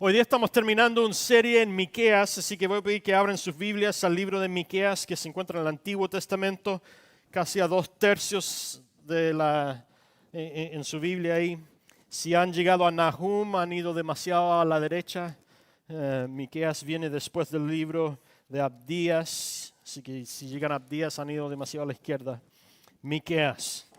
Hoy día estamos terminando una serie en Miqueas, así que voy a pedir que abran sus Biblias al libro de Miqueas, que se encuentra en el Antiguo Testamento, casi a 2/3 en su Biblia ahí. Si han llegado a Nahum, han ido demasiado a la derecha. Miqueas viene después del libro de Abdías, así que si llegan a Abdías han ido demasiado a la izquierda. Miqueas.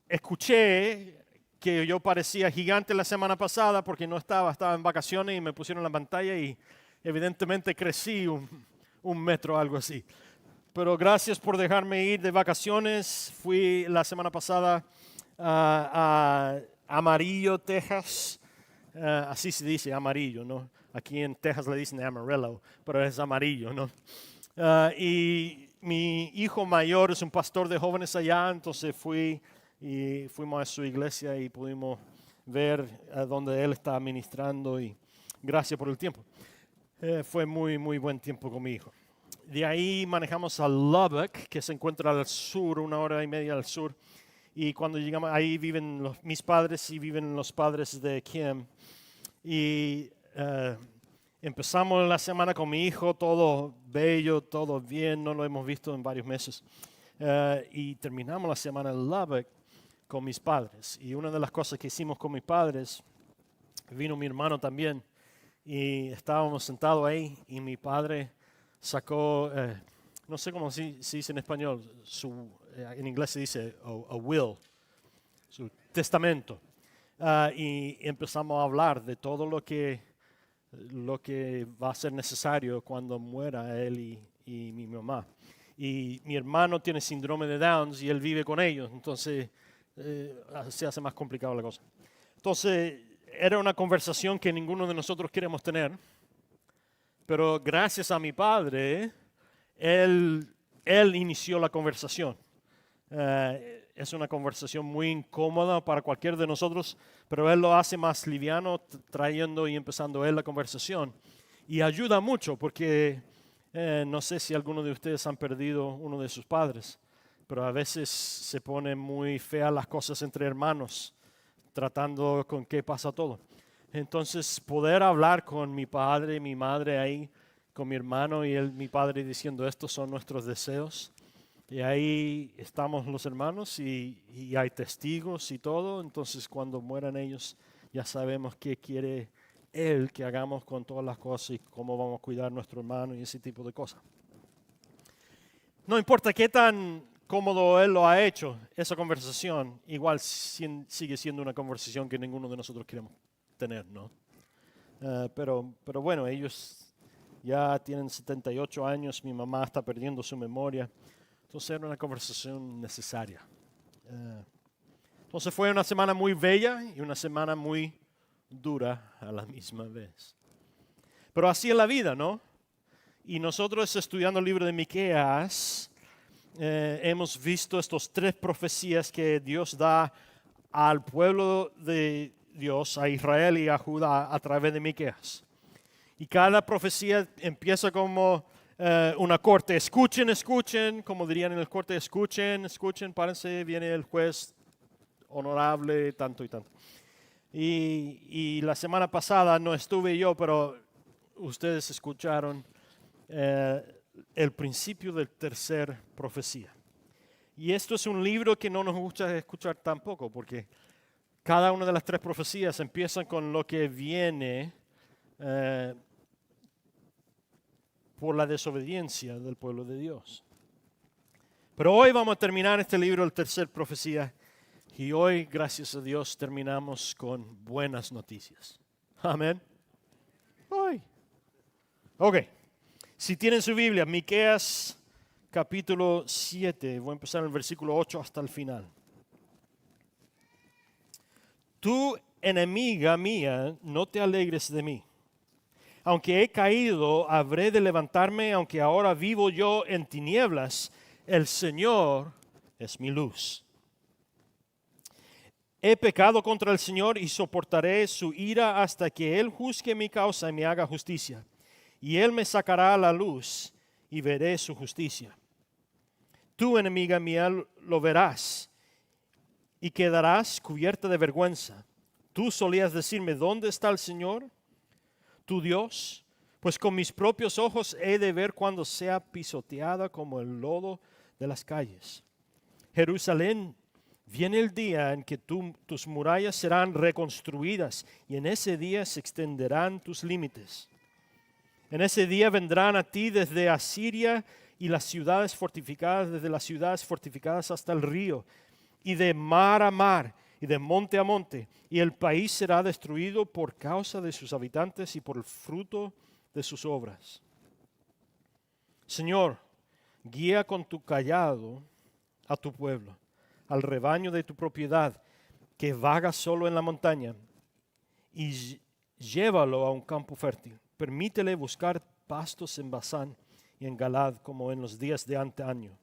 Escuché que yo parecía gigante la semana pasada porque no estaba en vacaciones y me pusieron la pantalla y evidentemente crecí un metro, algo así. Pero gracias por dejarme ir de vacaciones. Fui la semana pasada a Amarillo, Texas. Así se dice, Amarillo, ¿no? Aquí en Texas le dicen Amarillo, pero es Amarillo, ¿no? Y mi hijo mayor es un pastor de jóvenes allá, entonces fuimos a su iglesia y pudimos ver a donde él está ministrando y gracias por el tiempo. Fue muy buen tiempo con mi hijo. De ahí manejamos a Lubbock, que se encuentra al sur, 1 hora y media al sur. Y cuando llegamos, ahí viven mis padres y viven los padres de Kim. Y empezamos la semana con mi hijo, todo bello, todo bien, no lo hemos visto en varios meses. Y terminamos la semana en Lubbock con mis padres. Y una de las cosas que hicimos con mis padres, vino mi hermano también, y estábamos sentados ahí, y mi padre sacó, no sé cómo se dice en español, en inglés se dice a will, su testamento. Y empezamos a hablar de todo lo que va a ser necesario cuando muera él y mi mamá. Y mi hermano tiene síndrome de Down y él vive con ellos, entonces se hace más complicado la cosa. Entonces, era una conversación que ninguno de nosotros queremos tener, pero gracias a mi padre, él inició la conversación. Es una conversación muy incómoda para cualquiera de nosotros, pero él lo hace más liviano, trayendo y empezando él la conversación. Y ayuda mucho porque no sé si alguno de ustedes han perdido uno de sus padres, pero a veces se ponen muy feas las cosas entre hermanos, tratando con qué pasa todo. Entonces, poder hablar con mi padre, mi madre ahí, con mi hermano y mi padre diciendo, estos son nuestros deseos. Y ahí estamos los hermanos y hay testigos y todo. Entonces, cuando mueran ellos, ya sabemos qué quiere Él que hagamos con todas las cosas y cómo vamos a cuidar a nuestro hermano y ese tipo de cosas. No importa qué tan cómodo Él lo ha hecho, esa conversación igual sigue siendo una conversación que ninguno de nosotros queremos tener, ¿no? Pero bueno, ellos ya tienen 78 años, mi mamá está perdiendo su memoria. Entonces era una conversación necesaria. Entonces fue una semana muy bella y una semana muy dura a la misma vez. Pero así es la vida, ¿no? Y nosotros estudiando el libro de Miqueas, hemos visto estas 3 profecías que Dios da al pueblo de Dios, a Israel y a Judá a través de Miqueas. Y cada profecía empieza como una corte. Escuchen, como dirían en el corte, escuchen, párense, viene el juez honorable, tanto y tanto. Y la semana pasada no estuve yo, pero ustedes escucharon el principio del tercer profecía. Y esto es un libro que no nos gusta escuchar tampoco, porque cada una de las 3 profecías empiezan con lo que viene por la desobediencia del pueblo de Dios. Pero hoy vamos a terminar este libro, el tercer profecía, y hoy, gracias a Dios, terminamos con buenas noticias. Amén. Hoy. Ok. Si tienen su Biblia, Miqueas capítulo 7, voy a empezar en el versículo 8 hasta el final. Tú, enemiga mía, no te alegres de mí. Aunque he caído, habré de levantarme, aunque ahora vivo yo en tinieblas, el Señor es mi luz. He pecado contra el Señor y soportaré su ira hasta que Él juzgue mi causa y me haga justicia. Y Él me sacará a la luz y veré su justicia. Tú, enemiga mía, lo verás y quedarás cubierta de vergüenza. Tú solías decirme, ¿dónde está el Señor, tu Dios? Pues con mis propios ojos he de ver cuando sea pisoteada como el lodo de las calles. Jerusalén, viene el día en que tus murallas serán reconstruidas y en ese día se extenderán tus límites. En ese día vendrán a ti desde Asiria y las ciudades fortificadas, desde las ciudades fortificadas hasta el río, y de mar a mar, y de monte a monte, y el país será destruido por causa de sus habitantes y por el fruto de sus obras. Señor, guía con tu cayado a tu pueblo, al rebaño de tu propiedad, que vaga solo en la montaña, y llévalo a un campo fértil. Permítele buscar pastos en Basán y en Galad, como en los días de antaño.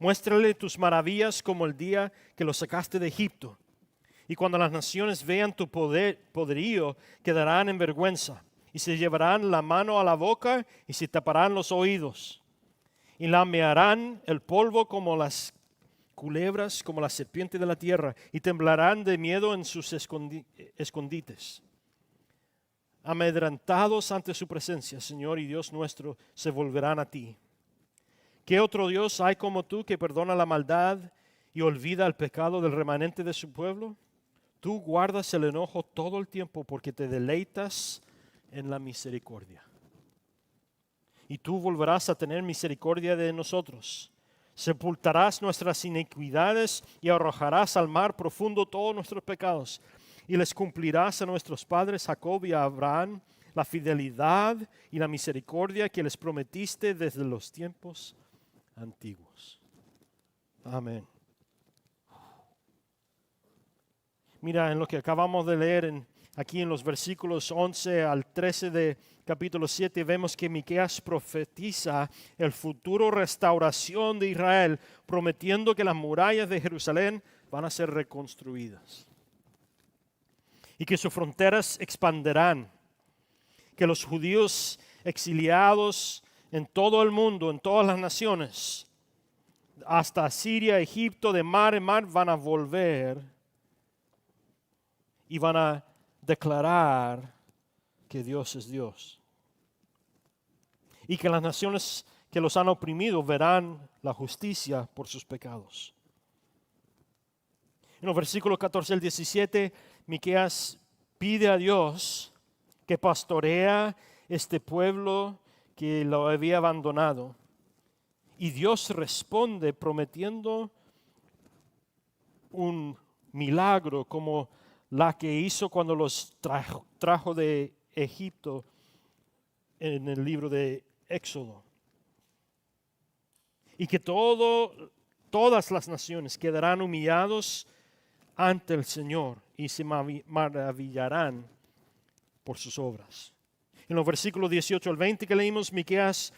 Muéstrale tus maravillas como el día que lo sacaste de Egipto. Y cuando las naciones vean tu poderío, quedarán en vergüenza, y se llevarán la mano a la boca y se taparán los oídos. Y lamearán el polvo como las culebras, como la serpiente de la tierra, y temblarán de miedo en sus escondites. Amedrentados ante su presencia, Señor y Dios nuestro, se volverán a ti. ¿Qué otro Dios hay como tú que perdona la maldad y olvida el pecado del remanente de su pueblo? Tú guardas el enojo todo el tiempo porque te deleitas en la misericordia. Y tú volverás a tener misericordia de nosotros. Sepultarás nuestras iniquidades y arrojarás al mar profundo todos nuestros pecados. Y les cumplirás a nuestros padres Jacob y a Abraham la fidelidad y la misericordia que les prometiste desde los tiempos antiguos. Amén. Mira, en lo que acabamos de leer aquí en los versículos 11 al 13 de capítulo 7, vemos que Miqueas profetiza el futuro restauración de Israel, prometiendo que las murallas de Jerusalén van a ser reconstruidas y que sus fronteras expanderán, que los judíos exiliados en todo el mundo, en todas las naciones, hasta Siria, Egipto, de mar en mar, van a volver y van a declarar que Dios es Dios. Y que las naciones que los han oprimido verán la justicia por sus pecados. En los versículos 14 al 17, Miqueas pide a Dios que pastorea este pueblo que lo había abandonado. Y Dios responde prometiendo un milagro como la que hizo cuando los trajo de Egipto en el libro de Éxodo. Y que todas las naciones quedarán humillados ante el Señor y se maravillarán por sus obras. En los versículos 18 al 20 que leímos, Miqueas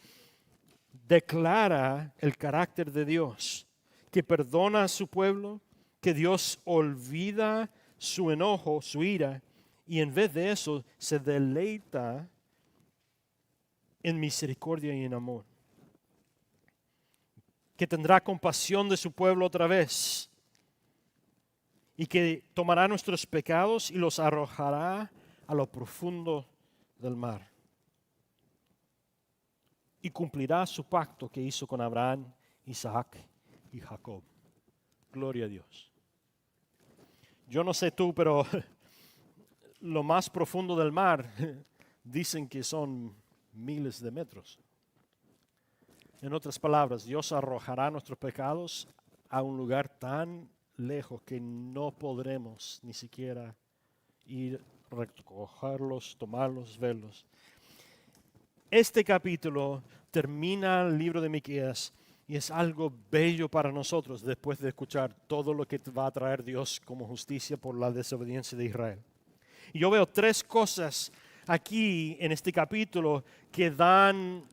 declara el carácter de Dios, que perdona a su pueblo, que Dios olvida su enojo, su ira, y en vez de eso se deleita en misericordia y en amor. Que tendrá compasión de su pueblo otra vez y que tomará nuestros pecados y los arrojará a lo profundo del mar. Y cumplirá su pacto que hizo con Abraham, Isaac y Jacob. Gloria a Dios. Yo no sé tú, pero lo más profundo del mar dicen que son miles de metros. En otras palabras, Dios arrojará nuestros pecados a un lugar tan lejos que no podremos ni siquiera ir, recogerlos, tomarlos, verlos. Este capítulo termina el libro de Miqueas y es algo bello para nosotros después de escuchar todo lo que va a traer Dios como justicia por la desobediencia de Israel. Y yo veo tres cosas aquí en este capítulo que dan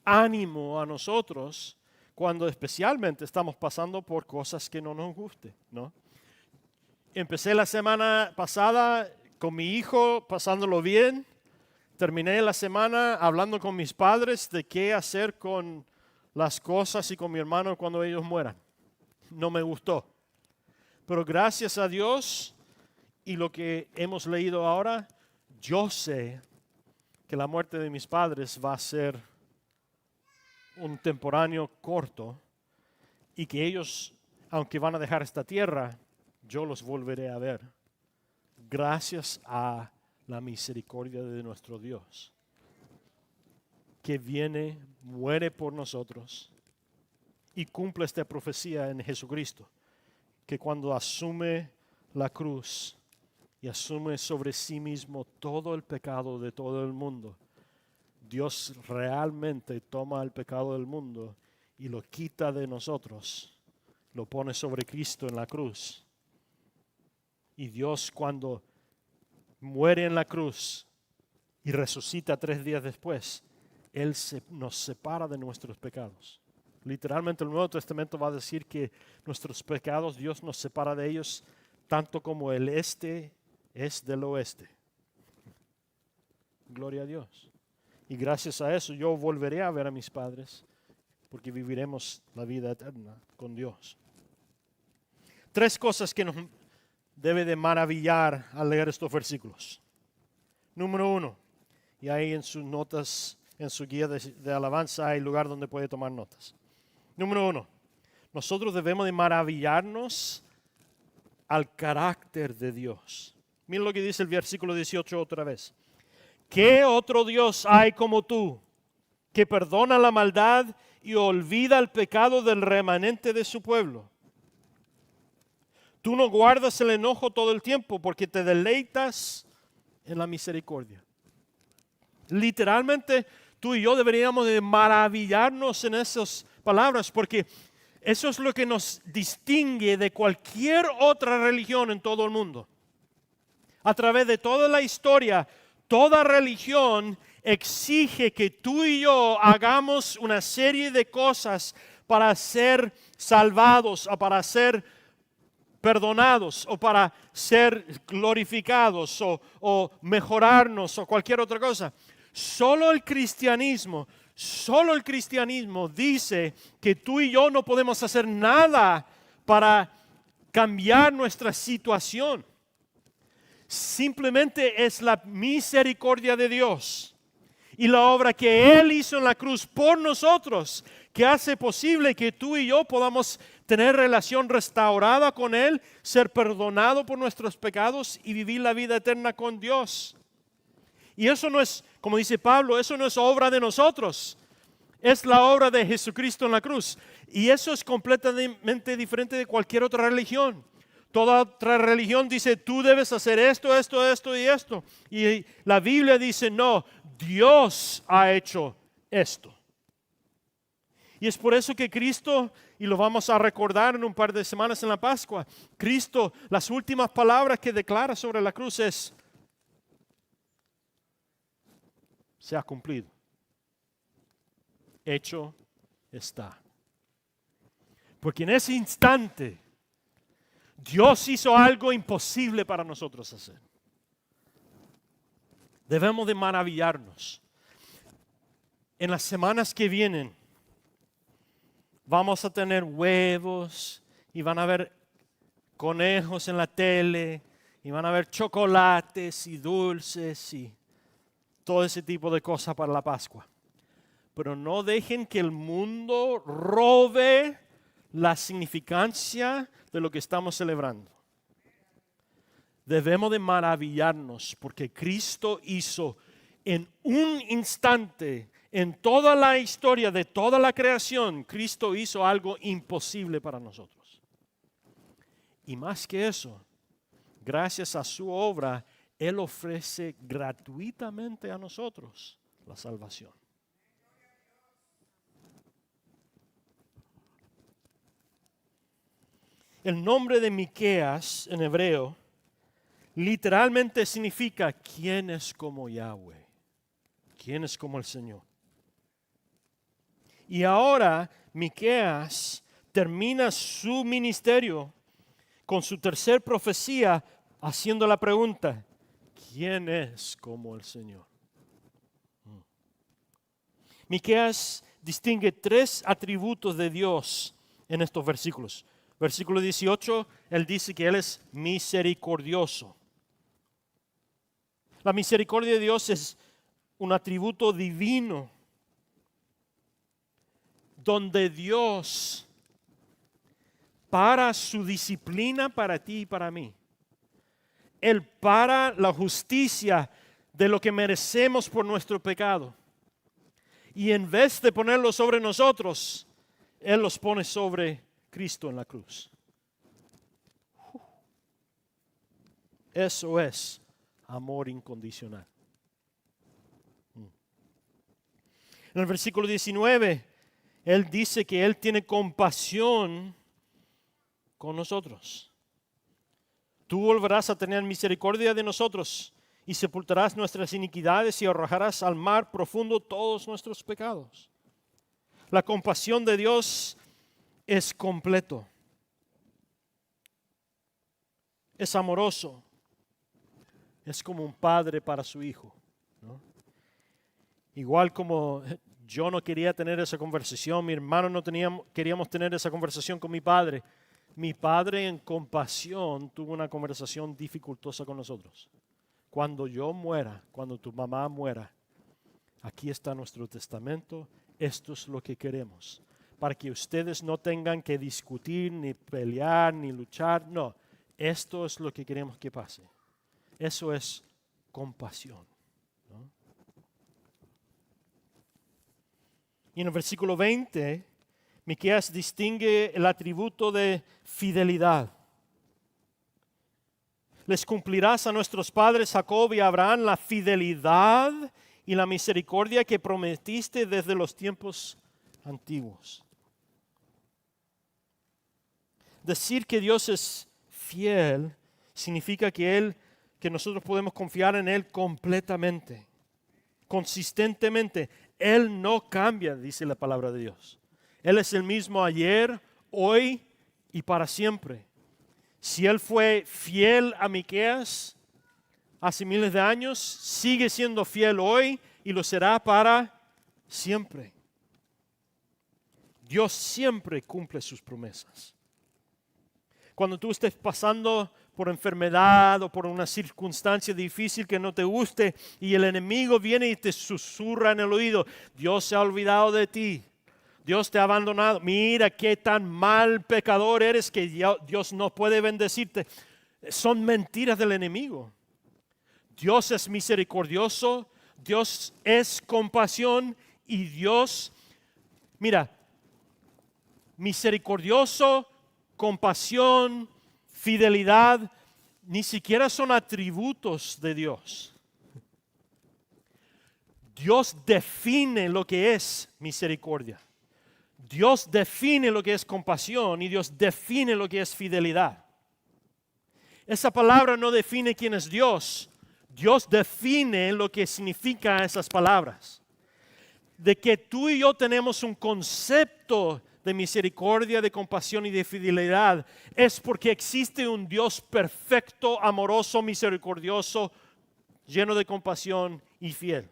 ánimo a nosotros cuando especialmente estamos pasando por cosas que no nos gusten, ¿no? Empecé la semana pasada con mi hijo pasándolo bien. Terminé la semana hablando con mis padres de qué hacer con las cosas y con mi hermano cuando ellos mueran. No me gustó. Pero gracias a Dios y lo que hemos leído ahora, yo sé que la muerte de mis padres va a ser un temporáneo corto y que ellos, aunque van a dejar esta tierra, yo los volveré a ver. Gracias a la misericordia de nuestro Dios, que viene, muere por nosotros y cumple esta profecía en Jesucristo, que cuando asume la cruz y asume sobre sí mismo todo el pecado de todo el mundo, Dios realmente toma el pecado del mundo y lo quita de nosotros, lo pone sobre Cristo en la cruz. Y Dios, cuando muere en la cruz y resucita 3 días después, Él nos separa de nuestros pecados. Literalmente el Nuevo Testamento va a decir que nuestros pecados, Dios nos separa de ellos tanto como el este es del oeste. Gloria a Dios. Y gracias a eso yo volveré a ver a mis padres, porque viviremos la vida eterna con Dios. 3 cosas que nos debe de maravillar al leer estos versículos. Número 1, y ahí en sus notas, en su guía de alabanza hay lugar donde puede tomar notas. Número 1, nosotros debemos de maravillarnos al carácter de Dios. Miren lo que dice el versículo 18 otra vez. ¿Qué otro Dios hay como tú, que perdona la maldad y olvida el pecado del remanente de su pueblo? Tú no guardas el enojo todo el tiempo porque te deleitas en la misericordia. Literalmente, tú y yo deberíamos de maravillarnos en esas palabras porque eso es lo que nos distingue de cualquier otra religión en todo el mundo. A través de toda la historia, toda religión exige que tú y yo hagamos una serie de cosas para ser salvados o para ser perdonados o para ser glorificados o mejorarnos o cualquier otra cosa. Solo el cristianismo dice que tú y yo no podemos hacer nada para cambiar nuestra situación. Simplemente es la misericordia de Dios y la obra que Él hizo en la cruz por nosotros que hace posible que tú y yo podamos tener relación restaurada con Él, ser perdonado por nuestros pecados y vivir la vida eterna con Dios. Y eso no es, como dice Pablo, eso no es obra de nosotros. Es la obra de Jesucristo en la cruz. Y eso es completamente diferente de cualquier otra religión. Toda otra religión dice, tú debes hacer esto, esto, esto y esto. Y la Biblia dice, no, Dios ha hecho esto. Y es por eso que Cristo, y lo vamos a recordar en un par de semanas en la Pascua, Cristo, las últimas palabras que declara sobre la cruz es, se ha cumplido. Hecho está. Porque en ese instante, Dios hizo algo imposible para nosotros hacer. Debemos de maravillarnos. En las semanas que vienen, vamos a tener huevos y van a haber conejos en la tele y van a haber chocolates y dulces y todo ese tipo de cosas para la Pascua. Pero no dejen que el mundo robe la significancia de lo que estamos celebrando. Debemos de maravillarnos porque Cristo hizo en un instante, en toda la historia de toda la creación, Cristo hizo algo imposible para nosotros. Y más que eso, gracias a su obra, Él ofrece gratuitamente a nosotros la salvación. El nombre de Miqueas en hebreo literalmente significa ¿quién es como Yahweh? ¿Quién es como el Señor? Y ahora Miqueas termina su ministerio con su tercer profecía haciendo la pregunta, ¿quién es como el Señor? Miqueas distingue 3 atributos de Dios en estos versículos. Versículo 18, Él dice que Él es misericordioso. La misericordia de Dios es un atributo divino donde Dios, para su disciplina para ti y para mí, Él para la justicia de lo que merecemos por nuestro pecado. Y en vez de ponerlo sobre nosotros, Él los pone sobre Cristo en la cruz. Eso es amor incondicional. En el versículo 19, Él dice que Él tiene compasión con nosotros. Tú volverás a tener misericordia de nosotros y sepultarás nuestras iniquidades y arrojarás al mar profundo todos nuestros pecados. La compasión de Dios es completo. Es amoroso. Es como un padre para su hijo, ¿no? Igual como yo no quería tener esa conversación, mi hermano no queríamos tener esa conversación con mi padre. Mi padre en compasión tuvo una conversación dificultosa con nosotros. Cuando yo muera, cuando tu mamá muera, aquí está nuestro testamento, esto es lo que queremos. Para que ustedes no tengan que discutir, ni pelear, ni luchar. No, esto es lo que queremos que pase. Eso es compasión, ¿no? Y en el versículo 20, Miqueas distingue el atributo de fidelidad. Les cumplirás a nuestros padres Jacob y Abraham la fidelidad y la misericordia que prometiste desde los tiempos antiguos. Decir que Dios es fiel significa que nosotros podemos confiar en Él completamente, consistentemente. Él no cambia, dice la palabra de Dios. Él es el mismo ayer, hoy y para siempre. Si Él fue fiel a Miqueas hace miles de años, sigue siendo fiel hoy y lo será para siempre. Dios siempre cumple sus promesas. Cuando tú estés pasando por enfermedad o por una circunstancia difícil que no te guste y el enemigo viene y te susurra en el oído, Dios se ha olvidado de ti, Dios te ha abandonado, mira qué tan mal pecador eres que Dios no puede bendecirte. Son mentiras del enemigo. Dios es misericordioso, Dios es compasión y Dios, mira, misericordioso, compasión, fidelidad, ni siquiera son atributos de Dios. Dios define lo que es misericordia. Dios define lo que es compasión y Dios define lo que es fidelidad. Esa palabra no define quién es Dios. Dios define lo que significan esas palabras. De que tú y yo tenemos un concepto de misericordia, de compasión y de fidelidad, es porque existe un Dios perfecto, amoroso, misericordioso, lleno de compasión y fiel.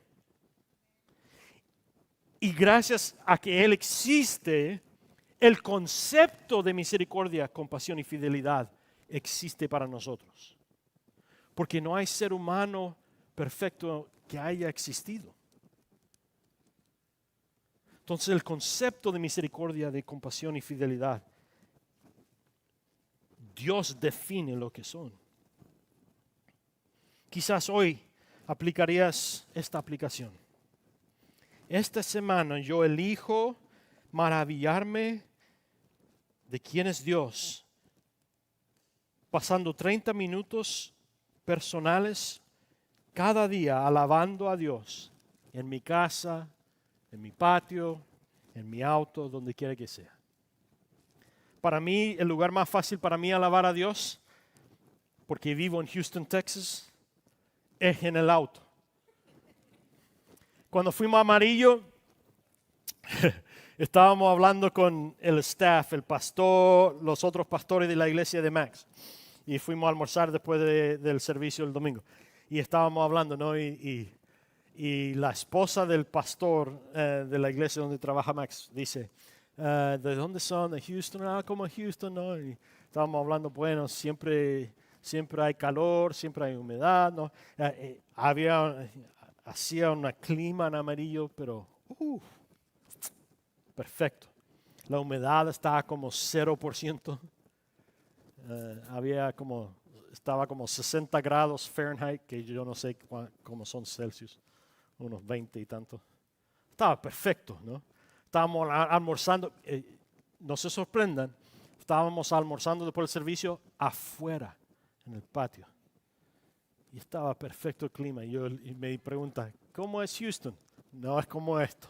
Y gracias a que Él existe, el concepto de misericordia, compasión y fidelidad existe para nosotros. Porque no hay ser humano perfecto que haya existido. Entonces el concepto de misericordia, de compasión y fidelidad, Dios define lo que son. Quizás hoy aplicarías esta aplicación. Esta semana yo elijo maravillarme de quién es Dios, pasando 30 minutos personales cada día alabando a Dios en mi casa, en mi patio, en mi auto, donde quiera que sea. Para mí, el lugar más fácil para mí alabar a Dios, porque vivo en Houston, Texas, es en el auto. Cuando fuimos a Amarillo, estábamos hablando con el staff, el pastor, los otros pastores de la iglesia de Max. Y fuimos a almorzar después del servicio el domingo. Y estábamos hablando, ¿no? Y la esposa del pastor de la iglesia donde trabaja Max dice, ¿De dónde son? De Houston, como Houston, ¿no? Y estábamos hablando, bueno, siempre hay calor, siempre hay humedad, ¿no? Hacía un clima en Amarillo, pero perfecto. La humedad estaba como 0%. Estaba como 60 grados Fahrenheit, que yo no sé cómo son Celsius, unos 20 y tanto. Estaba perfecto, ¿no? Estábamos almorzando, no se sorprendan, estábamos almorzando después del servicio afuera, en el patio. Y estaba perfecto el clima. Y me pregunta, ¿cómo es Houston? No es como esto.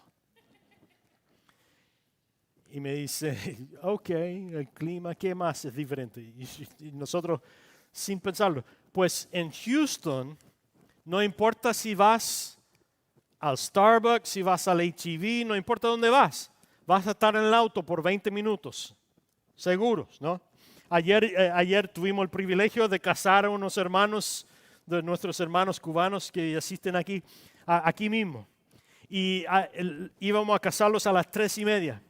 Y me dice, ok, el clima, ¿qué más es diferente? Y nosotros, sin pensarlo, pues en Houston, no importa si vas al Starbucks, si vas al H-E-B, no importa dónde vas a estar en el auto por 20 minutos, seguros, ¿no? Ayer tuvimos el privilegio de casar a unos hermanos, de nuestros hermanos cubanos que asisten aquí mismo. Y íbamos a casarlos a las 3:30.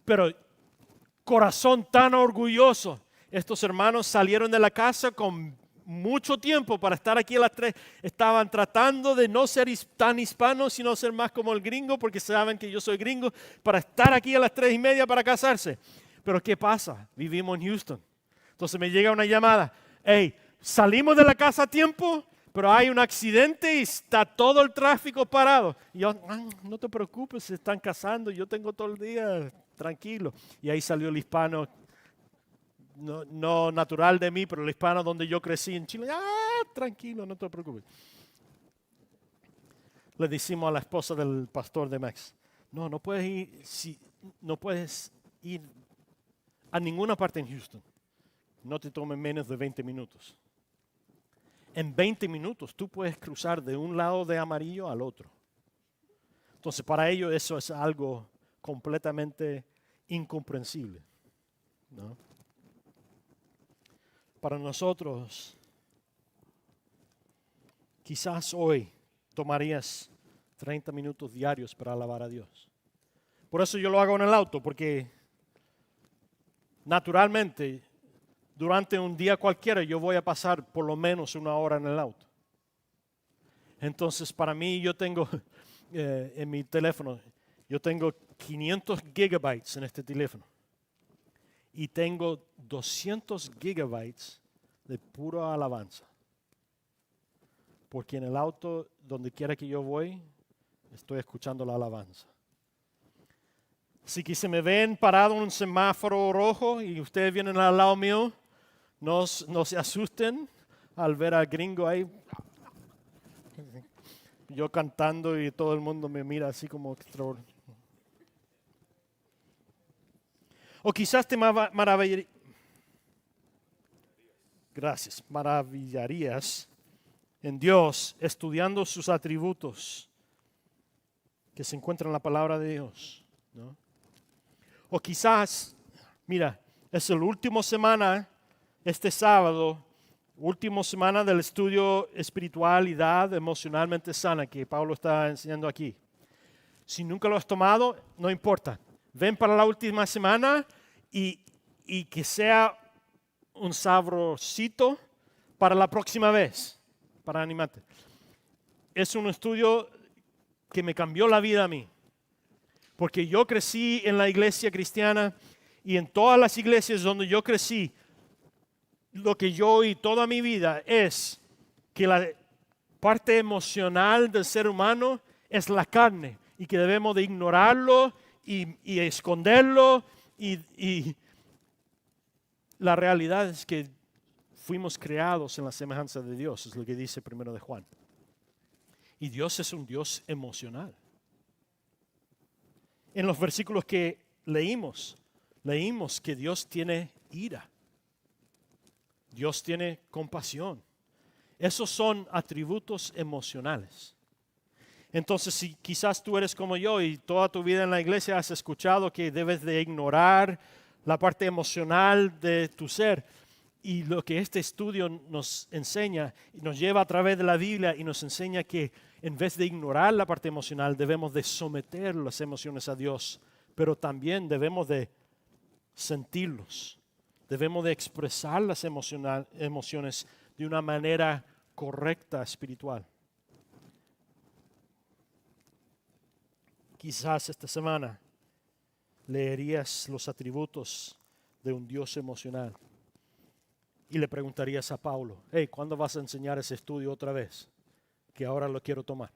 Pero corazón tan orgulloso. Estos hermanos salieron de la casa con mucho tiempo para estar aquí a las 3. Estaban tratando de no ser tan hispanos, sino ser más como el gringo, porque saben que yo soy gringo, para estar aquí a las 3:30 para casarse. Pero ¿qué pasa? Vivimos en Houston. Entonces me llega una llamada. Hey, salimos de la casa a tiempo, pero hay un accidente y está todo el tráfico parado. Y yo, no te preocupes, se están casando, yo tengo todo el día tranquilo. Y ahí salió el hispano, no natural de mí, pero el hispano donde yo crecí en Chile. Tranquilo, no te preocupes. Le decimos a la esposa del pastor de Max, no puedes ir a ninguna parte en Houston. No te tome menos de 20 minutos. En 20 minutos tú puedes cruzar de un lado de Amarillo al otro. Entonces para ellos eso es algo completamente incomprensible, ¿no? Para nosotros, quizás hoy tomarías 30 minutos diarios para alabar a Dios. Por eso yo lo hago en el auto, porque naturalmente durante un día cualquiera yo voy a pasar por lo menos 1 hora en el auto. Entonces para mí yo tengo en mi teléfono, yo tengo 500 gigabytes en este teléfono. Y tengo 200 gigabytes de pura alabanza. Porque en el auto, donde quiera que yo voy, estoy escuchando la alabanza. Así que si me ven parado en un semáforo rojo y ustedes vienen al lado mío, no se asusten al ver al gringo ahí. Yo cantando y todo el mundo me mira así como extraordinario. O quizás te maravillarías. Gracias. Maravillarías en Dios estudiando sus atributos que se encuentran en la palabra de Dios, ¿no? O quizás, mira, es la última semana, este sábado, última semana del estudio espiritualidad emocionalmente sana que Pablo está enseñando aquí. Si nunca lo has tomado, no importa. Ven para la última semana y que sea un sabrosito para la próxima vez, para animarte. Es un estudio que me cambió la vida a mí, porque yo crecí en la iglesia cristiana y en todas las iglesias donde yo crecí, lo que yo oí toda mi vida es que la parte emocional del ser humano es la carne y que debemos de ignorarlo y esconderlo y la realidad es que fuimos creados en la semejanza de Dios, es lo que dice primero de Juan. Y Dios es un Dios emocional. En los versículos que leímos que Dios tiene ira. Dios tiene compasión. Esos son atributos emocionales. Entonces, si quizás tú eres como yo y toda tu vida en la iglesia has escuchado que debes de ignorar la parte emocional de tu ser, y lo que este estudio nos enseña, nos lleva a través de la Biblia y nos enseña que en vez de ignorar la parte emocional, debemos de someter las emociones a Dios pero también debemos de sentirlos. Debemos de expresar las emociones de una manera correcta espiritual. Quizás esta semana leerías los atributos de un Dios emocional y le preguntarías a Pablo, hey, ¿cuándo vas a enseñar ese estudio otra vez? Que ahora lo quiero tomar.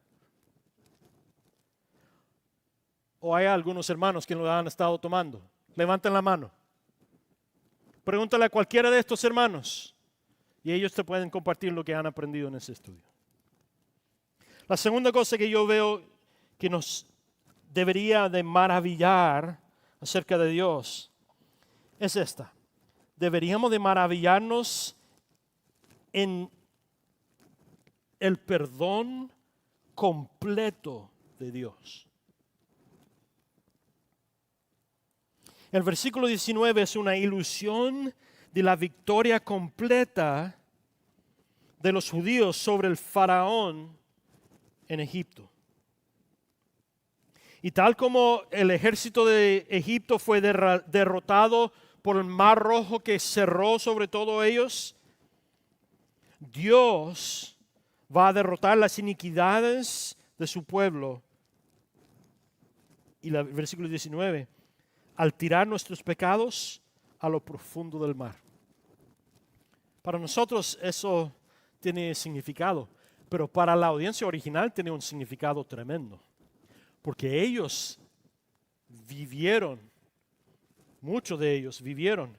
¿O hay algunos hermanos que lo han estado tomando? Levanten la mano. Pregúntale a cualquiera de estos hermanos y ellos te pueden compartir lo que han aprendido en ese estudio. La segunda cosa que yo veo que nos debería de maravillar acerca de Dios es esta. Deberíamos de maravillarnos en el perdón completo de Dios. El versículo 19 es una ilusión de la victoria completa de los judíos sobre el faraón en Egipto. Y tal como el ejército de Egipto fue derrotado por el mar rojo que cerró sobre todos ellos, Dios va a derrotar las iniquidades de su pueblo. Y el versículo 19, al tirar nuestros pecados a lo profundo del mar. Para nosotros eso tiene significado, pero para la audiencia original tiene un significado tremendo. Porque ellos vivieron, muchos de ellos vivieron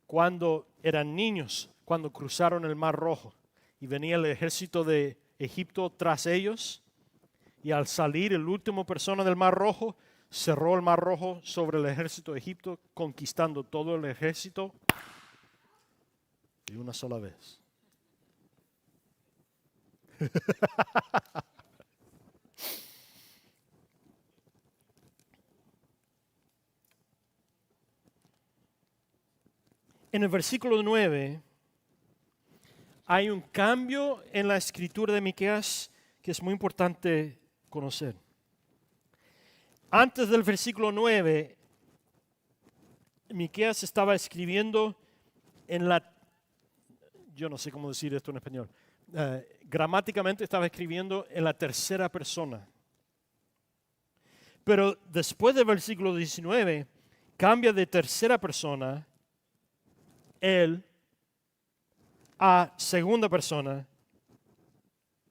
cuando eran niños, cuando cruzaron el Mar Rojo y venía el ejército de Egipto tras ellos y al salir el último persona del Mar Rojo, cerró el Mar Rojo sobre el ejército de Egipto, conquistando todo el ejército de una sola vez. En el versículo 9 hay un cambio en la escritura de Miqueas que es muy importante conocer. Antes del versículo 9, Miqueas estaba escribiendo en yo no sé cómo decir esto en español, gramáticamente estaba escribiendo en la tercera persona. Pero después del versículo 19, cambia de tercera persona, él, a segunda persona,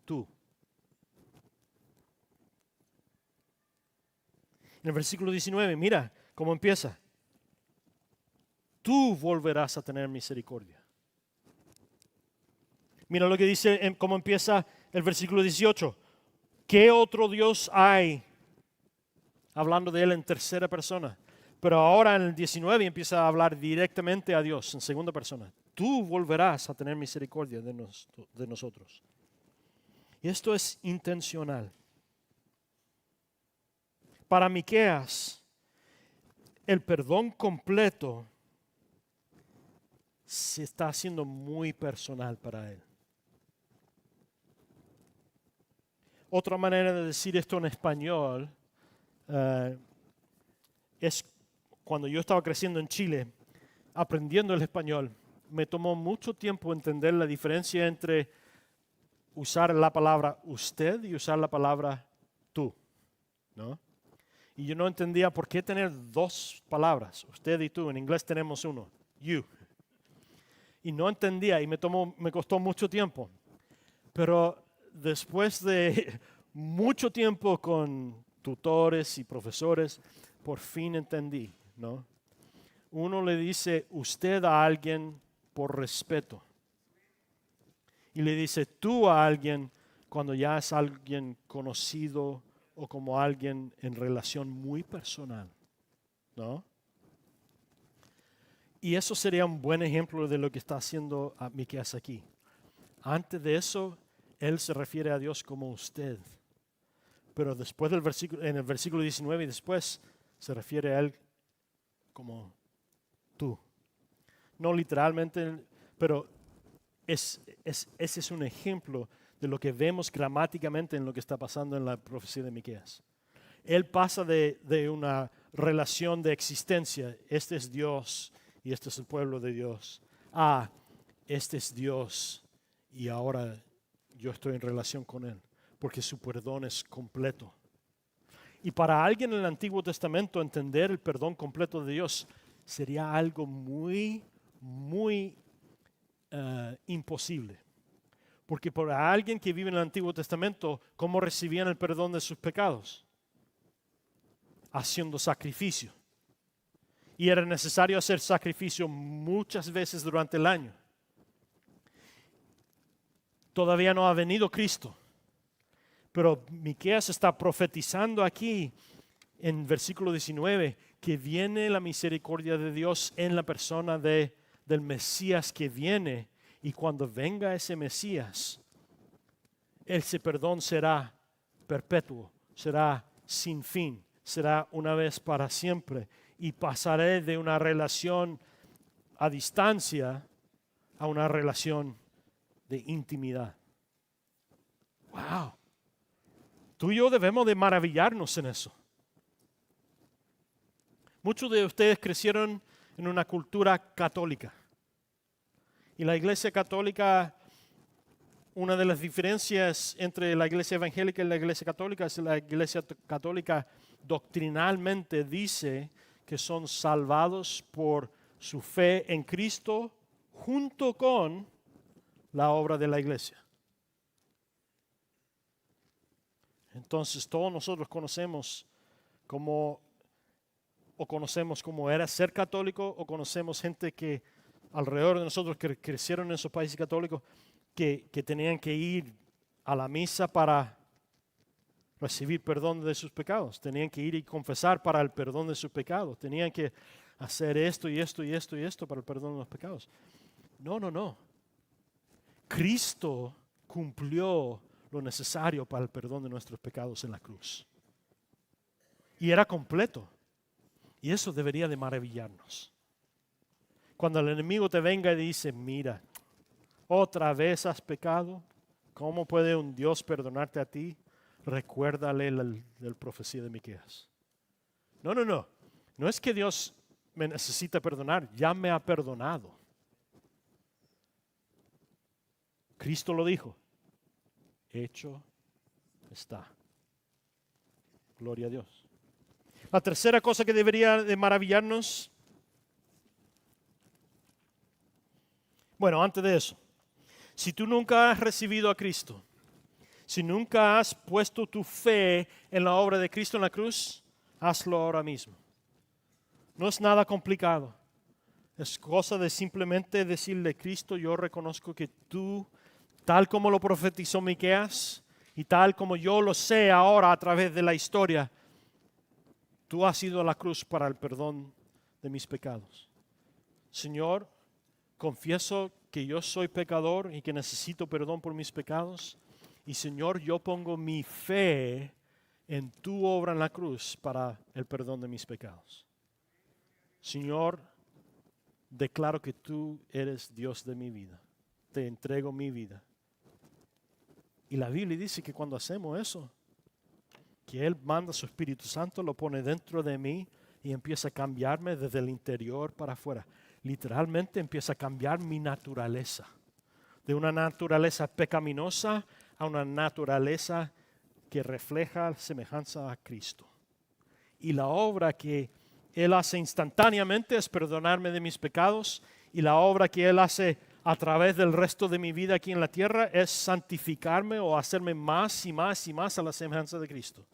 tú. En el versículo 19, mira cómo empieza. Tú volverás a tener misericordia. Mira lo que dice, cómo empieza el versículo 18. ¿Qué otro Dios hay? Hablando de él en tercera persona. Pero ahora en el 19 empieza a hablar directamente a Dios en segunda persona. Tú volverás a tener misericordia de nosotros. Y esto es intencional. Para Miqueas, el perdón completo se está haciendo muy personal para él. Otra manera de decir esto en español es cuando yo estaba creciendo en Chile, aprendiendo el español, me tomó mucho tiempo entender la diferencia entre usar la palabra usted y usar la palabra tú, ¿no? Y yo no entendía por qué tener dos palabras, usted y tú. En inglés tenemos uno, you. Y no entendía y me costó mucho tiempo. Pero después de mucho tiempo con tutores y profesores, por fin entendí, ¿no? Uno le dice usted a alguien por respeto. Y le dice tú a alguien cuando ya es alguien conocido o como alguien en relación muy personal, ¿no? Y eso sería un buen ejemplo de lo que está haciendo Miqueas aquí. Antes de eso, él se refiere a Dios como usted. Pero después del versículo, en el versículo 19 y después, se refiere a él como tú. No literalmente, pero ese es un ejemplo de lo que vemos gramáticamente en lo que está pasando en la profecía de Miqueas. Él pasa de una relación de existencia. Este es Dios y este es el pueblo de Dios. Ah, este es Dios y ahora yo estoy en relación con Él, porque su perdón es completo. Y para alguien en el Antiguo Testamento entender el perdón completo de Dios sería algo muy, muy imposible. Porque para alguien que vive en el Antiguo Testamento, ¿cómo recibían el perdón de sus pecados? Haciendo sacrificio. Y era necesario hacer sacrificio muchas veces durante el año. Todavía no ha venido Cristo. Pero Miqueas está profetizando aquí en versículo 19 que viene la misericordia de Dios en la persona del Mesías que viene. Y cuando venga ese Mesías, ese perdón será perpetuo, será sin fin, será una vez para siempre. Y pasaré de una relación a distancia a una relación de intimidad. ¡Wow! Tú y yo debemos de maravillarnos en eso. Muchos de ustedes crecieron en una cultura católica. Y la iglesia católica, una de las diferencias entre la iglesia evangélica y la iglesia católica es que la iglesia católica doctrinalmente dice que son salvados por su fe en Cristo junto con la obra de la iglesia. Entonces todos nosotros conocemos cómo era ser católico, o conocemos gente que alrededor de nosotros que crecieron en esos países católicos que tenían que ir a la misa para recibir perdón de sus pecados. Tenían que ir y confesar para el perdón de sus pecados. Tenían que hacer esto y esto y esto y esto para el perdón de los pecados. No. Cristo cumplió lo necesario para el perdón de nuestros pecados en la cruz. Y era completo. Y eso debería de maravillarnos. Cuando el enemigo te venga y dice, mira, otra vez has pecado, ¿cómo puede un Dios perdonarte a ti? Recuérdale la profecía de Miqueas. No. No es que Dios me necesita perdonar, ya me ha perdonado. Cristo lo dijo. Hecho está. Gloria a Dios. La tercera cosa que debería de maravillarnos. Bueno, antes de eso, si tú nunca has recibido a Cristo, si nunca has puesto tu fe en la obra de Cristo en la cruz, hazlo ahora mismo. No es nada complicado. Es cosa de simplemente decirle, Cristo, yo reconozco que tú, tal como lo profetizó Miqueas y tal como yo lo sé ahora a través de la historia, tú has ido a la cruz para el perdón de mis pecados. Señor, confieso que yo soy pecador y que necesito perdón por mis pecados. Y Señor, yo pongo mi fe en tu obra en la cruz para el perdón de mis pecados. Señor, declaro que tú eres Dios de mi vida. Te entrego mi vida. Y la Biblia dice que cuando hacemos eso, que Él manda su Espíritu Santo, lo pone dentro de mí y empieza a cambiarme desde el interior para afuera. Literalmente empieza a cambiar mi naturaleza. De una naturaleza pecaminosa a una naturaleza que refleja semejanza a Cristo. Y la obra que Él hace instantáneamente es perdonarme de mis pecados, y la obra que Él hace a través del resto de mi vida aquí en la tierra es santificarme o hacerme más y más y más a la semejanza de Cristo.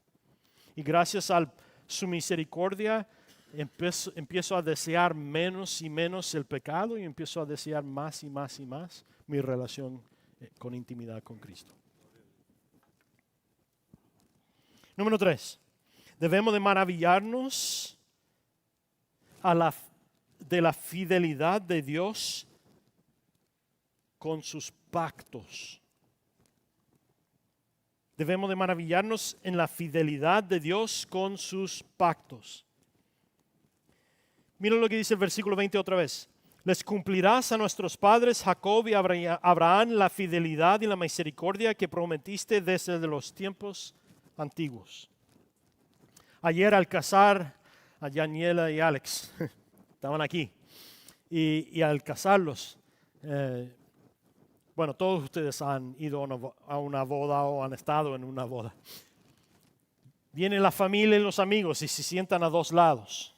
Y gracias a su misericordia empiezo a desear menos y menos el pecado y empiezo a desear más y más y más mi relación con intimidad con Cristo. Número 3. Debemos de maravillarnos de la fidelidad de Dios con sus pactos. Debemos de maravillarnos en la fidelidad de Dios con sus pactos. Miren lo que dice el versículo 20 otra vez. Les cumplirás a nuestros padres Jacob y Abraham la fidelidad y la misericordia que prometiste desde los tiempos antiguos. Ayer al casar a Daniela y Alex. Estaban aquí. Y al casarlos, bueno, todos ustedes han ido a una boda o han estado en una boda. Viene la familia y los amigos y se sientan a dos lados.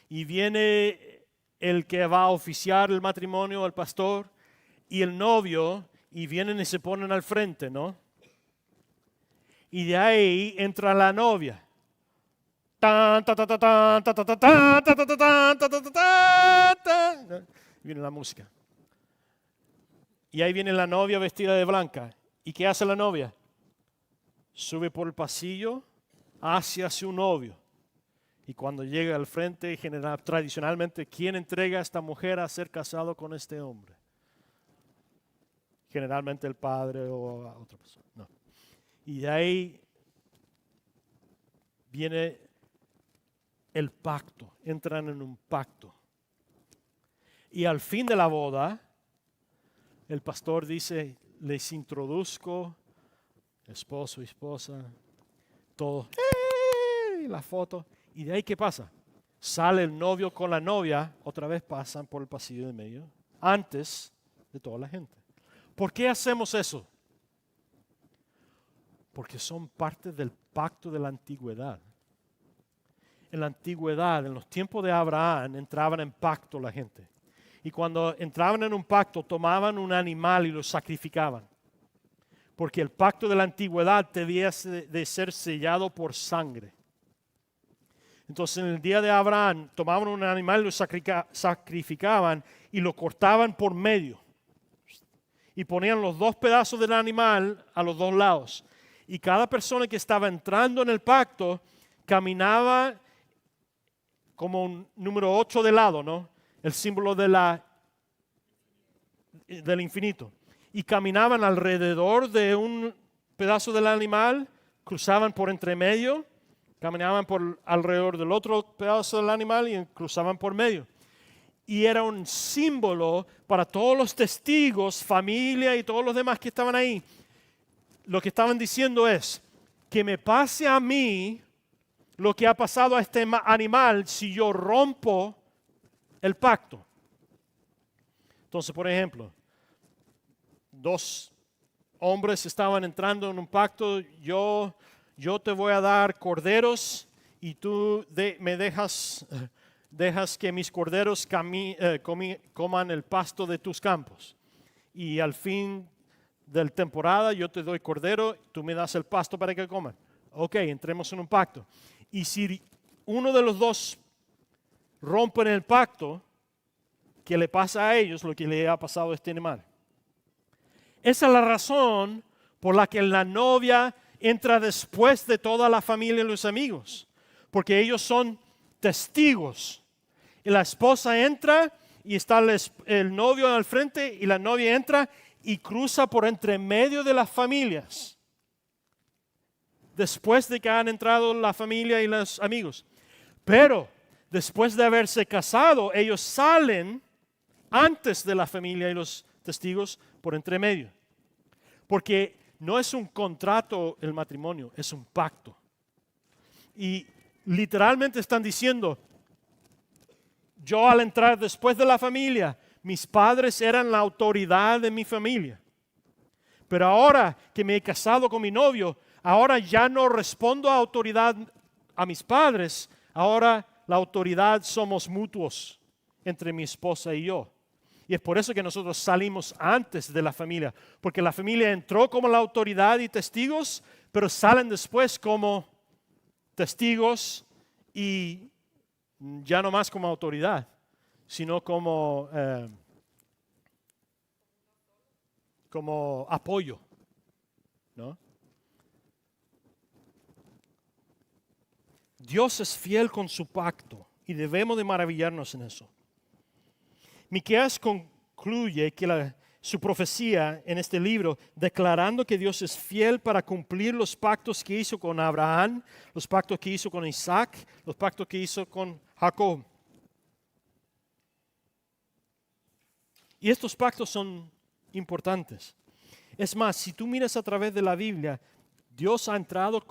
Y viene el que va a oficiar el matrimonio, el pastor, y el novio, y vienen y se ponen al frente, ¿no? Y de ahí entra la novia. Viene la música. Y ahí viene la novia vestida de blanca. ¿Y qué hace la novia? Sube por el pasillo hacia su novio. Y cuando llega al frente, tradicionalmente, ¿quién entrega a esta mujer a ser casado con este hombre? Generalmente el padre o a otra persona. No. Y de ahí viene el pacto. Entran en un pacto. Y al fin de la boda, el pastor dice, les introduzco esposo y esposa, todo, la foto. Y de ahí, ¿qué pasa? Sale el novio con la novia, otra vez pasan por el pasillo de medio, antes de toda la gente. ¿Por qué hacemos eso? Porque son parte del pacto de la antigüedad. En la antigüedad, en los tiempos de Abraham, entraban en pacto la gente. Y cuando entraban en un pacto, tomaban un animal y lo sacrificaban. Porque el pacto de la antigüedad debía de ser sellado por sangre. Entonces, en el día de Abraham, tomaban un animal y lo sacrificaban y lo cortaban por medio. Y ponían los dos pedazos del animal a los dos lados. Y cada persona que estaba entrando en el pacto caminaba como un número 8 de lado, ¿no? El símbolo del infinito. Y caminaban alrededor de un pedazo del animal, cruzaban por entre medio, caminaban por alrededor del otro pedazo del animal y cruzaban por medio. Y era un símbolo para todos los testigos, familia y todos los demás que estaban ahí. Lo que estaban diciendo es, que me pase a mí lo que ha pasado a este animal si yo rompo el pacto. Entonces, por ejemplo, dos hombres estaban entrando en un pacto, yo te voy a dar corderos y tú me dejas que mis corderos coman el pasto de tus campos. Y al fin de la temporada yo te doy cordero, tú me das el pasto para que coman. Ok, entremos en un pacto. Y si uno de los dos rompe el pacto, ¿qué le pasa a ellos lo que le ha pasado a este animal? Esa es la razón por la que la novia entra después de toda la familia y los amigos, porque ellos son testigos. Y la esposa entra y está el novio al frente y la novia entra y cruza por entre medio de las familias. Después de que han entrado la familia y los amigos. Pero después de haberse casado, ellos salen antes de la familia y los testigos por entre medio. Porque no es un contrato el matrimonio, es un pacto. Y literalmente están diciendo, yo al entrar después de la familia, mis padres eran la autoridad de mi familia. Pero ahora que me he casado con mi novio, ahora ya no respondo a autoridad a mis padres, ahora la autoridad somos mutuos entre mi esposa y yo. Y es por eso que nosotros salimos antes de la familia, porque la familia entró como la autoridad y testigos, pero salen después como testigos y ya no más como autoridad, sino como apoyo, ¿no? Dios es fiel con su pacto y debemos de maravillarnos en eso. Miqueas concluye que su profecía en este libro, declarando que Dios es fiel para cumplir los pactos que hizo con Abraham, los pactos que hizo con Isaac, los pactos que hizo con Jacob. Y estos pactos son importantes. Es más, si tú miras a través de la Biblia, Dios ha entrado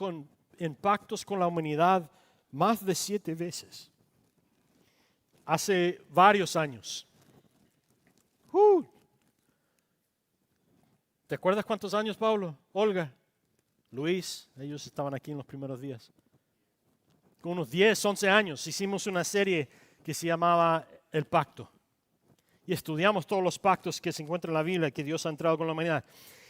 en pactos con la humanidad más de 7 veces. Hace varios años. ¿Te acuerdas cuántos años, Pablo? Olga, Luis, ellos estaban aquí en los primeros días. Con unos 10, 11 años hicimos una serie que se llamaba El Pacto. Y estudiamos todos los pactos que se encuentran en la Biblia, que Dios ha entrado con la humanidad.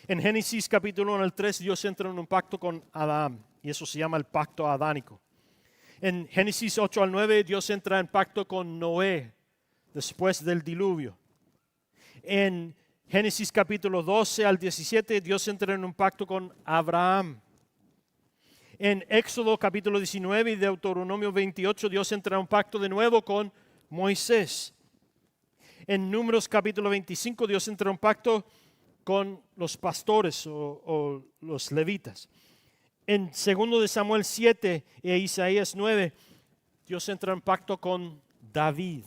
En Génesis capítulo 1 al 3, Dios entra en un pacto con Adán, y eso se llama el pacto adánico. En Génesis 8 al 9, Dios entra en pacto con Noé, después del diluvio. En Génesis capítulo 12 al 17, Dios entra en un pacto con Abraham. En Éxodo capítulo 19 y Deuteronomio 28, Dios entra en un pacto de nuevo con Moisés. En Números capítulo 25, Dios entra en un pacto con los pastores o los levitas. En 2 de Samuel 7 e Isaías 9, Dios entra en pacto con David.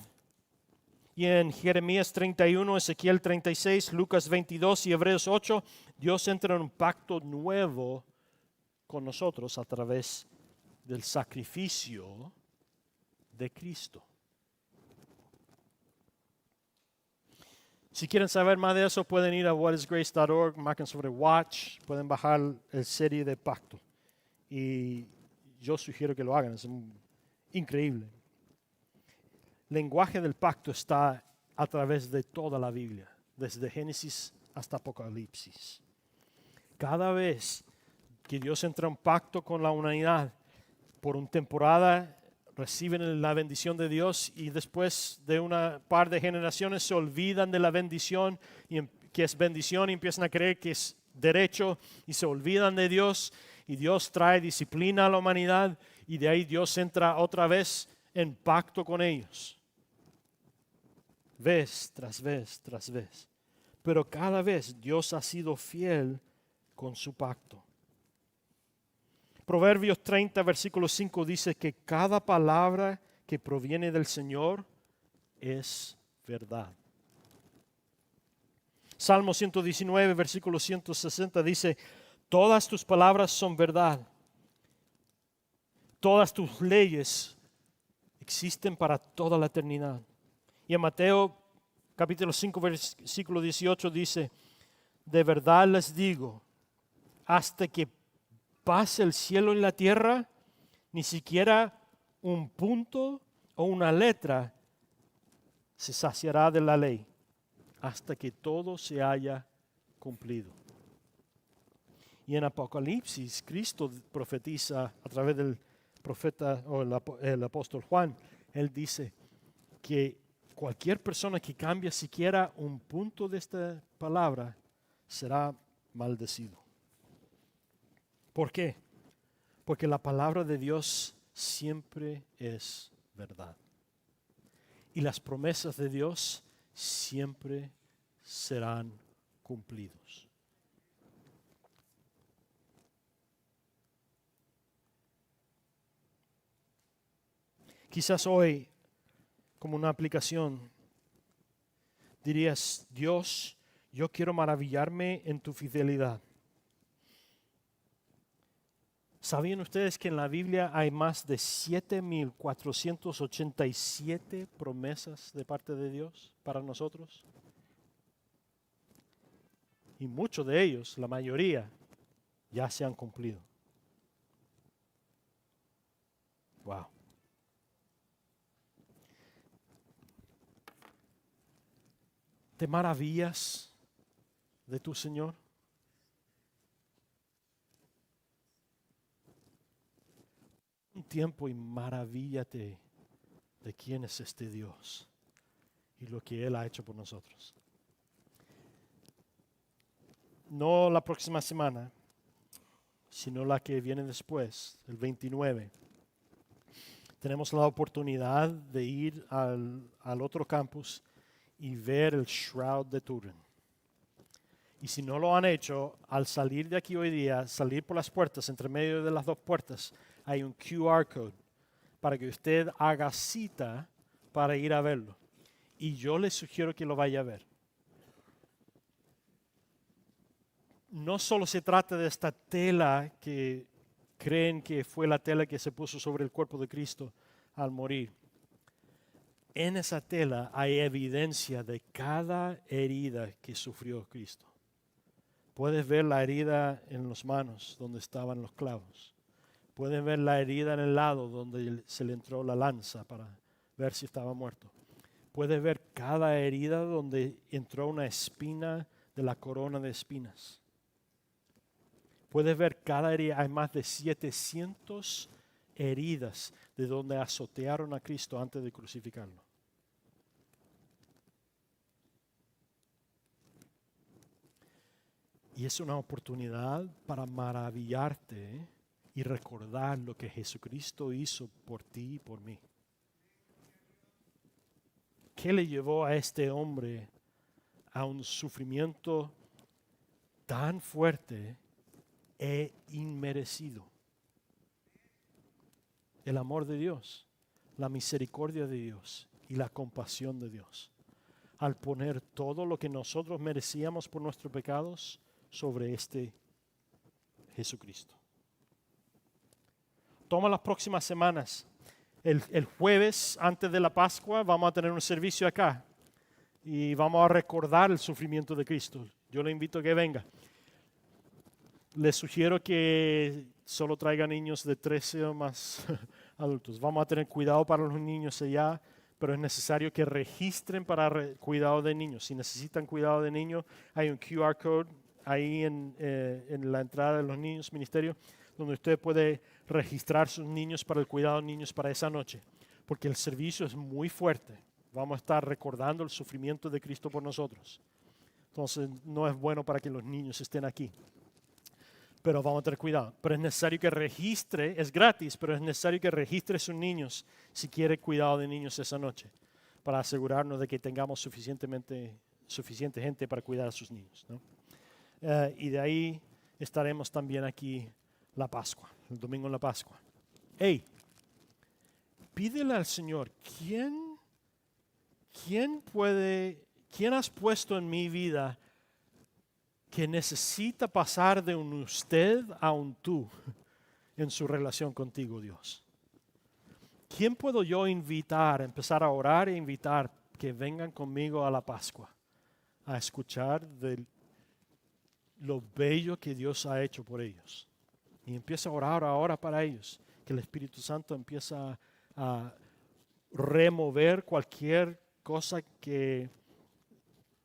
Y en Jeremías 31, Ezequiel 36, Lucas 22 y Hebreos 8, Dios entra en un pacto nuevo con nosotros a través del sacrificio de Cristo. Si quieren saber más de eso, pueden ir a whatisgrace.org, marquen sobre Watch, pueden bajar el serie de pacto. Y yo sugiero que lo hagan, es increíble. El lenguaje del pacto está a través de toda la Biblia, desde Génesis hasta Apocalipsis. Cada vez que Dios entra en pacto con la humanidad, por una temporada reciben la bendición de Dios y después de una par de generaciones se olvidan de la bendición, que es bendición, y empiezan a creer que es derecho y se olvidan de Dios, y Dios trae disciplina a la humanidad y de ahí Dios entra otra vez en pacto con ellos. Vez tras vez tras vez. Pero cada vez Dios ha sido fiel con su pacto. Proverbios 30, versículo 5 dice que cada palabra que proviene del Señor es verdad. Salmo 119, versículo 160 dice, todas tus palabras son verdad. Todas tus leyes existen para toda la eternidad. Y en Mateo capítulo 5, versículo 18 dice, de verdad les digo, hasta que pase el cielo y la tierra, ni siquiera un punto o una letra se saciará de la ley hasta que todo se haya cumplido. Y en Apocalipsis, Cristo profetiza a través del profeta o el apóstol Juan. Él dice que cualquier persona que cambie siquiera un punto de esta palabra será maldecido. ¿Por qué? Porque la palabra de Dios siempre es verdad. Y las promesas de Dios siempre serán cumplidos. Quizás hoy, como una aplicación, dirías, Dios, yo quiero maravillarme en tu fidelidad. ¿Sabían ustedes que en la Biblia hay más de 7,487 promesas de parte de Dios para nosotros? Y muchos de ellos, la mayoría, ya se han cumplido. Wow. ¿Te maravillas de tu Señor? Un tiempo y maravíllate de quién es este Dios y lo que Él ha hecho por nosotros. No la próxima semana, sino la que viene después, el 29. Tenemos la oportunidad de ir al otro campus y ver el Shroud de Turin. Y si no lo han hecho, al salir de aquí hoy día, salir por las puertas, entre medio de las dos puertas, hay un QR code para que usted haga cita para ir a verlo. Y yo le sugiero que lo vaya a ver. No solo se trata de esta tela que creen que fue la tela que se puso sobre el cuerpo de Cristo al morir. En esa tela hay evidencia de cada herida que sufrió Cristo. Puedes ver la herida en las manos donde estaban los clavos. Puedes ver la herida en el lado donde se le entró la lanza para ver si estaba muerto. Puedes ver cada herida donde entró una espina de la corona de espinas. Puedes ver cada herida. Hay más de 700 heridas de donde azotearon a Cristo antes de crucificarlo. Y es una oportunidad para maravillarte y recordar lo que Jesucristo hizo por ti y por mí. ¿Qué le llevó a este hombre a un sufrimiento tan fuerte e inmerecido? El amor de Dios, la misericordia de Dios y la compasión de Dios. Al poner todo lo que nosotros merecíamos por nuestros pecados sobre este Jesucristo. Toma las próximas semanas. El jueves, antes de la Pascua, vamos a tener un servicio acá. Y vamos a recordar el sufrimiento de Cristo. Yo le invito a que venga. Les sugiero que solo traigan niños de 13 o más adultos. Vamos a tener cuidado para los niños allá, pero es necesario que registren para cuidado de niños. Si necesitan cuidado de niños, hay un QR code ahí en la entrada de los niños ministerio, donde usted puede registrar sus niños para el cuidado de niños para esa noche, porque el servicio es muy fuerte. Vamos a estar recordando el sufrimiento de Cristo por nosotros. Entonces no es bueno para que los niños estén aquí, pero vamos a tener cuidado. Pero es necesario que registre, es gratis, pero es necesario que registre sus niños si quiere cuidado de niños esa noche, para asegurarnos de que tengamos suficiente gente para cuidar a sus niños, ¿no? Y de ahí estaremos también aquí la Pascua, el domingo en la Pascua. Hey, pídele al Señor, ¿quién has puesto en mi vida que necesita pasar de un usted a un tú en su relación contigo, Dios? ¿Quién puedo yo invitar, empezar a orar e invitar que vengan conmigo a la Pascua a escuchar de lo bello que Dios ha hecho por ellos? Y empieza a orar ahora para ellos, que el Espíritu Santo empieza a remover cualquier cosa que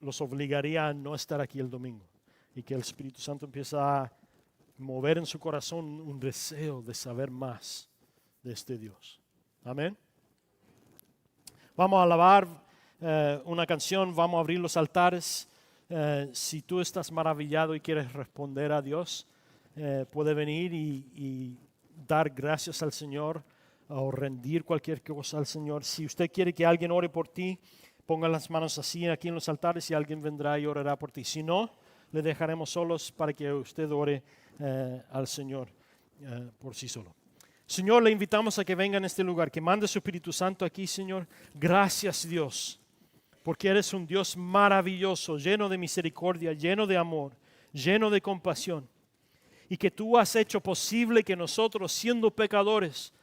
los obligaría a no estar aquí el domingo, y que el Espíritu Santo empieza a mover en su corazón un deseo de saber más de este Dios. Amén. Vamos a alabar una canción, vamos a abrir los altares. Si tú estás maravillado y quieres responder a Dios, puede venir y dar gracias al Señor o rendir cualquier cosa al Señor. Si usted quiere que alguien ore por ti, ponga las manos así aquí en los altares y alguien vendrá y orará por ti. Si no, le dejaremos solos para que usted ore al Señor por sí solo. Señor, le invitamos a que venga en este lugar, que mande su Espíritu Santo aquí, Señor. Gracias, Dios, porque eres un Dios maravilloso, lleno de misericordia, lleno de amor, lleno de compasión. Y que tú has hecho posible que nosotros, siendo pecadores,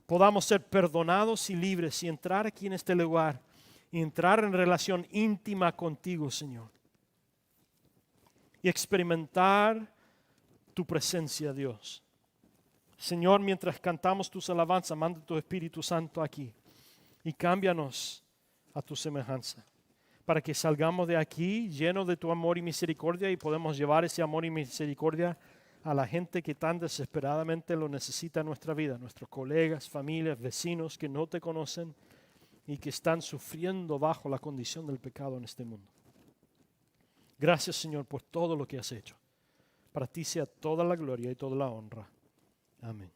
podamos ser perdonados y libres y entrar aquí en este lugar y entrar en relación íntima contigo, Señor. Y experimentar tu presencia, Dios. Señor, mientras cantamos tus alabanzas, manda tu Espíritu Santo aquí y cámbianos a tu semejanza, para que salgamos de aquí llenos de tu amor y misericordia y podemos llevar ese amor y misericordia a la gente que tan desesperadamente lo necesita en nuestra vida, nuestros colegas, familias, vecinos que no te conocen y que están sufriendo bajo la condición del pecado en este mundo. Gracias, Señor, por todo lo que has hecho. Para ti sea toda la gloria y toda la honra. Amén.